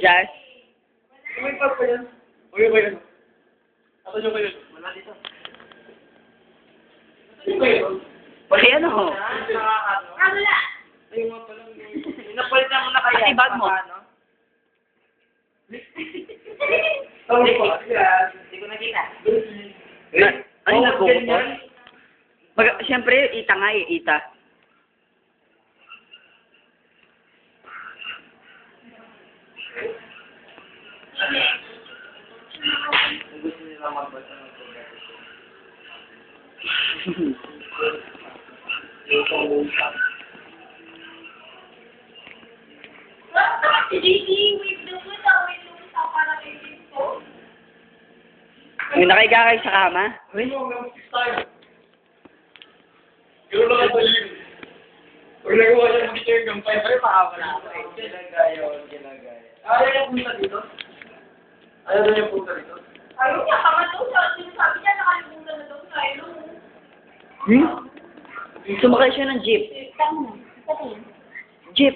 Jazz? May pa yan. Uy ba yun? Ano yung kayo? Wala dito. Ano ba yun? Ay, ano? Wala. Ayun nga pala. Napalitan mo na kaya. Pati bag mo. Hindi ko nakita. Ano nagbubukas? Siyempre, ita nga eh, ita. Gusto nila magbasa ng progreso. Si JC, wait lang mo sa parang edit ko. Yung nakahiga kayo sa kama? Ano yung hanggang 6 tayo? Gano'n lang ang talim. Pag nagawa niya mag-ito yung gampay, pero mahaba na ako eh. Ginagaya. Ayaw niya punta dito? Ayaw na niya punta dito? Ayaw niya, pangatlo siya. Sinasabi niya, nakalimutan na daw sa ilo. Sumakay siya ng jeep. Tama na. Sabi. Jeep.